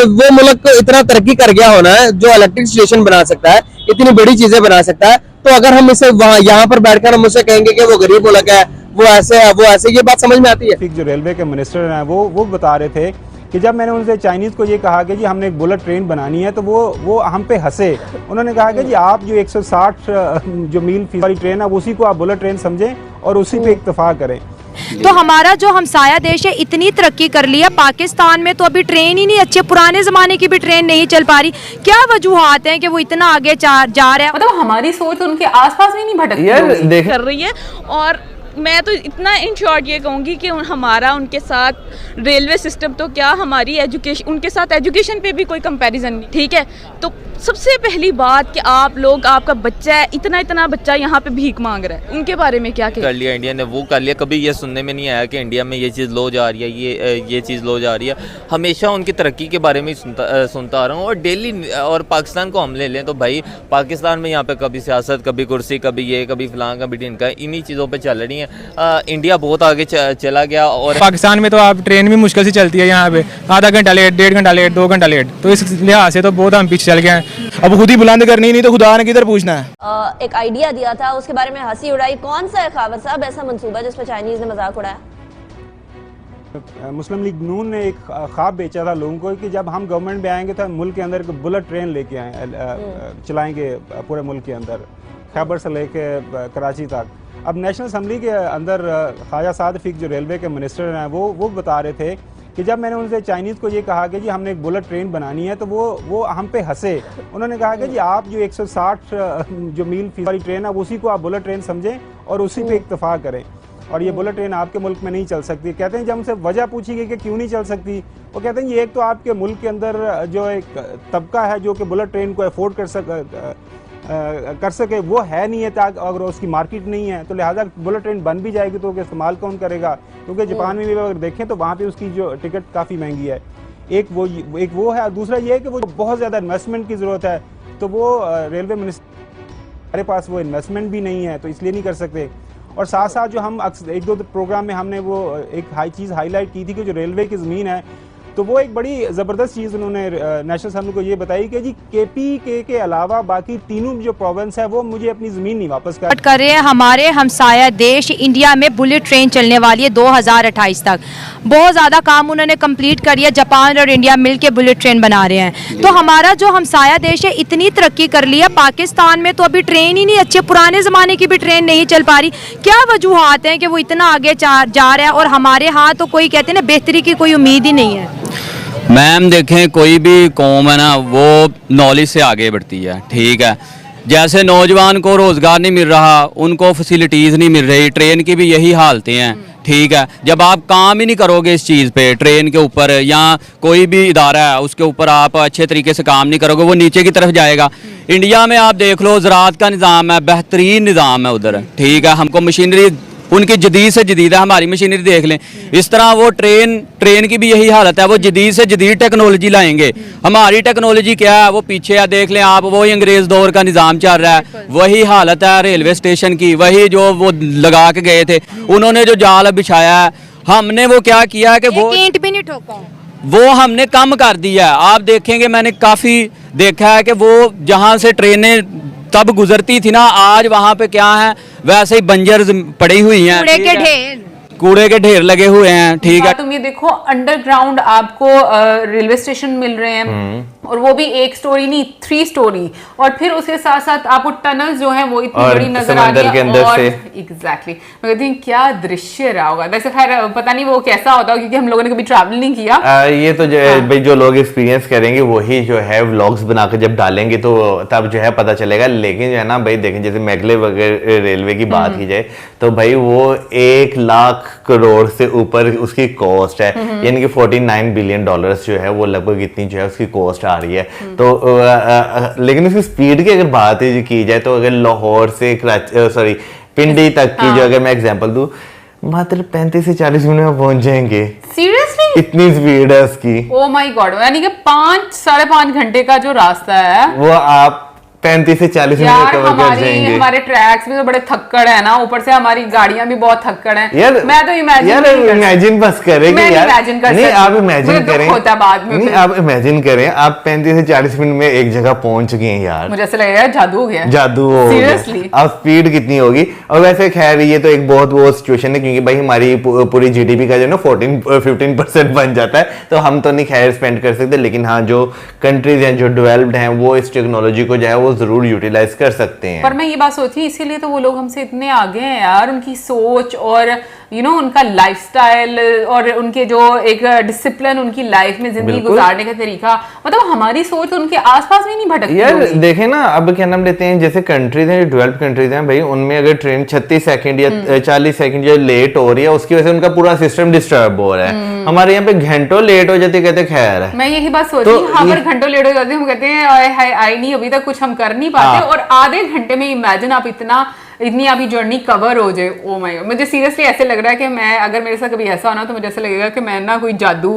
वो मुल्क इतना तरक्की कर गया होना है जो इलेक्ट्रिक स्टेशन बना सकता है, इतनी बड़ी चीजें बना सकता है, तो अगर हम इसे वहाँ यहाँ पर बैठकर हम उससे कहेंगे कि वो गरीब मुल्क है, वो ऐसे है, वो ऐसे, ये बात समझ में आती है? जो रेलवे के मिनिस्टर हैं वो बता रहे थे कि जब मैंने उनसे चाइनीज़ को ये कहा कि जी हमने एक बुलेट ट्रेन बनानी है, तो वो हम पे हंसे। उन्होंने कहा कि जी आप जो 160 जो मील फी वाली ट्रेन है उसी को आप बुलेट ट्रेन समझें और उसी पे इत्तेफाक करें। तो हमारा जो हमसाया देश है इतनी तरक्की कर लिया, पाकिस्तान में तो अभी ट्रेन ही नहीं अच्छे, पुराने जमाने की भी ट्रेन नहीं चल पा रही। क्या वजूहात हैं कि वो इतना आगे जा रहा है? मतलब हमारी सोच उनके आसपास भी नहीं भटकती कर रही है। और मैं तो इतना इन शॉर्ट ये कहूँगी कि हमारा उनके साथ रेलवे सिस्टम तो क्या, हमारी एजुकेशन, उनके साथ एजुकेशन पे भी कोई कंपैरिजन नहीं। ठीक है, तो सबसे पहली बात कि आप लोग, आपका बच्चा है, इतना बच्चा यहाँ पे भीख मांग रहा है, उनके बारे में क्या कर लिया इंडिया ने, वो कर लिया। कभी ये सुनने में नहीं आया कि इंडिया में ये चीज़ लो जा रही है, ये चीज़ लो जा रही है। हमेशा उनकी तरक्की के बारे में सुनता आ रहा हूँ। और डेली, और पाकिस्तान को हम ले लें तो भाई पाकिस्तान में यहाँ पे कभी सियासत, कभी कुर्सी, कभी ये, कभी फलां, कभी ढिनका, इन्हीं चीज़ों पर चल रही है। इंडिया बहुत आगे चला गया। और पाकिस्तान में तो आप ट्रेन भी मुश्किल से चलती है, यहाँ पे आधा घंटा लेट, 1.5 घंटा लेट, 2 घंटा लेट, तो इस लिहाज से तो बहुत हम पीछे चल गए हैं। अब खुद ही बुलंद करनी नहीं तो खुदा ने किधर पूछना है। एक आइडिया दिया था, उसके बारे में हंसी उड़ाई। कौन सा है खावर साहब ऐसा मंसूबा जिस पर चाइनीज ने मजाक उड़ाया? मुस्लिम लीग नून ने एक ख्वाब बेचा था लोगों को कि जब हम गवर्नमेंट में आएंगे तो मुल्क के अंदर बुलेट ट्रेन लेके आए, चलाएंगे पूरे मुल्क के अंदर, खैबर से लेके कराची तक। अब नेशनल असम्बली के अंदर ख्वाजा साद फ़ीक जो रेलवे के मिनिस्टर हैं वो बता रहे थे कि जब मैंने उनसे चाइनीज़ को ये कहा कि जी हमने एक बुलेट ट्रेन बनानी है, तो वो हम पे हंसे। उन्होंने कहा कि जी आप जो 160 जो मील फी वाली ट्रेन है उसी को आप बुलेट ट्रेन समझें और उसी पे इत्तेफाक करें, और ये बुलेट ट्रेन आपके मुल्क में नहीं चल सकती। कहते हैं जब हमसे वजह पूछी गई कि क्यों नहीं चल सकती, वो कहते हैं ये एक तो आपके मुल्क के अंदर जो एक तबका है जो कि बुलेट ट्रेन को अफोर्ड कर सके वो है नहीं है, ताकि अगर उसकी मार्केट नहीं है तो लिहाजा बुलेट ट्रेन बन भी जाएगी तो इस्तेमाल कौन करेगा? क्योंकि जापान में भी अगर देखें तो वहाँ पे उसकी जो टिकट काफ़ी महंगी है। एक वो है, दूसरा ये है कि वो बहुत ज़्यादा इन्वेस्टमेंट की ज़रूरत है, तो वो रेलवे मिनिस्टर हमारे पास वो इन्वेस्टमेंट भी नहीं है, तो इसलिए नहीं कर सकते। और साथ साथ जो हम एक दो प्रोग्राम में हमने वो एक चीज़ हाईलाइट की थी कि जो रेलवे की ज़मीन है, तो वो एक बड़ी ज़बरदस्त चीज़ उन्होंने नेशनल असम्बली को ये बताई कि जी KPK के अलावा बाकी तीनों जो प्रोविंस है वो मुझे अपनी ज़मीन नहीं वापस कर रहे हैं। हमारे हमसाया देश इंडिया में बुलेट ट्रेन चलने वाली है 2028 तक। बहुत ज़्यादा काम उन्होंने कंप्लीट कर लिया, जापान और इंडिया मिलके बुलेट ट्रेन बना रहे हैं। तो हमारा जो हमसाया देश है इतनी तरक्की कर लिया, पाकिस्तान में तो अभी ट्रेन ही नहीं अच्छे, पुराने ज़माने की भी ट्रेन नहीं चल पा रही। क्या वजूहात हैं कि वो इतना आगे जा रहा है और हमारे यहाँ तो कोई कहते हैं ना बेहतरी की कोई उम्मीद ही नहीं है? मैम देखें, कोई भी कौम है ना वो नॉलेज से आगे बढ़ती है। ठीक है, जैसे नौजवान को रोज़गार नहीं मिल रहा, उनको फैसिलिटीज़ नहीं मिल रही, ट्रेन की भी यही हालतें हैं। ठीक है, जब आप काम ही नहीं करोगे इस चीज़ पे, ट्रेन के ऊपर या कोई भी इदारा है उसके ऊपर आप अच्छे तरीके से काम नहीं करोगे, वो नीचे की तरफ जाएगा। इंडिया में आप देख लो, ज़राअत का निज़ाम है, बेहतरीन निज़ाम है उधर। ठीक है, हमको मशीनरी उनकी जदीद से जदीद है, हमारी मशीनरी देख लें। इस तरह वो ट्रेन की भी यही हालत है, वो जदीद से जदीद टेक्नोलॉजी लाएंगे। हमारी टेक्नोलॉजी क्या है, वो पीछे है, देख लें आप, वही अंग्रेज़ दौर का निज़ाम चल रहा है। वही हालत है रेलवे स्टेशन की, वही जो वो लगा के गए थे, उन्होंने जो जाल बिछाया है, हमने वो क्या किया है कि वो ईंट भी नहीं ठोका, वो हमने कम कर दिया है। आप देखेंगे, मैंने काफ़ी देखा है कि वो जहाँ से ट्रेनें तब गुजरती थी ना, आज वहाँ पे क्या है, वैसे ही बंजर पड़ी हुई हैं, कूड़े के ढेर लगे हुए हैं। ठीक है, तुम ये देखो, अंडरग्राउंड आपको रेलवे स्टेशन मिल रहे हैं, और वो भी एक स्टोरी नहीं, 3 स्टोरी, और फिर उसके साथ साथ आपको टनल जो है वो इतनी बड़ी नजर आ रही है। और एग्जैक्टली मैं कहती हूँ क्या दृश्य रहा होगा। वैसे खैर पता नहीं वो कैसा होता क्योंकि हम लोगों ने कभी ट्रैवल नहीं किया। ये तो भाई जो लोग एक्सपीरियंस करेंगे वही जो है व्लॉग्स बनाकर जब डालेंगे तो तब जो है पता चलेगा। लेकिन जो है ना भाई देखें, जैसे मेघले वगैरह रेलवे की बात की जाए तो भाई वो 1 लाख करोड़ से ऊपर उसकी कॉस्ट है, यानी कि $49 बिलियन जो है वो लगभग इतनी जो है उसकी कॉस्ट आ रही है। तो लेकिन उसकी स्पीड की अगर बात की जाए तो अगर लाहौर से पिंडी तक की जो अगर मैं एग्जांपल दूं, मात्र 35 से 40 मिनट में पहुंच जाएंगे। सीरियसली इतनी स्पीड है उसकी। ओह माय गॉड, यानी कि 5 साढ़े 5 घंटे का जो रास्ता है वो आप 35 से 40 मिनट यार कवर कर जाएंगे। हमारे ट्रैक्स भी तो बड़े थक्कड़ है ना, ऊपर से हमारी गाड़ियां भी बहुत थक्कड़ हैं। यार मैं तो इमेजिन बस करें कि यार नहीं आप इमेजिन करें, होता बाद में नहीं आप इमेजिन करें आप 35 से 40 मिनट में एक जगह पहुंच गए हैं यार, मुझे ऐसा लगेगा जादू हो गया, जादू हो सीरियसली। अब स्पीड कितनी होगी। और वैसे खैर ये तो एक बहुत वो सिचुएशन है क्योंकि भाई हमारी पूरी जीडीपी का जो ना 14-15% बन जाता है, तो हम तो नहीं खैर स्पेंड कर सकते, लेकिन हाँ जो कंट्रीज हैं जो डेवलप्ड हैं वो इस टेक्नोलॉजी को जो है वो जरूर यूटिलाइज कर सकते हैं। पर मैं ये बात सोची इसीलिए तो वो लोग हमसे इतने आगे हैं यार, उनकी सोच और उनका लाइफस्टाइल और उनके जो एक डिसिप्लिन उनकी लाइफ में जिंदगी गुजारने का तरीका, मतलब हमारी सोच उनके आसपास भी नहीं भटकती यार देखें ना, अब क्या नाम लेते हैं, जैसे कंट्रीज हैं जो डेवलप्ड कंट्रीज हैं भाई, उनमें अगर ट्रेन 36 सेकंड या 40 सेकंड जो लेट हो रही है उसकी वजह से उनका पूरा सिस्टम डिस्टर्ब हो रहा है। हमारे यहाँ पे घंटों लेट हो जाते कहते खैर है। मैं यही बात सोची, हाँ पर घंटों लेट हो जाते हम कहते हैं आई नहीं अभी तक कुछ हम कर नहीं पाते, और आधे घंटे में इमेजिन आप इतनी आपकी जर्नी कवर हो जाए। ओ माय गॉड, मुझे सीरियसली ऐसे लग रहा है कि मैं अगर मेरे साथ कभी ऐसा होना तो मुझे ऐसा लगेगा कि मैं ना कोई जादू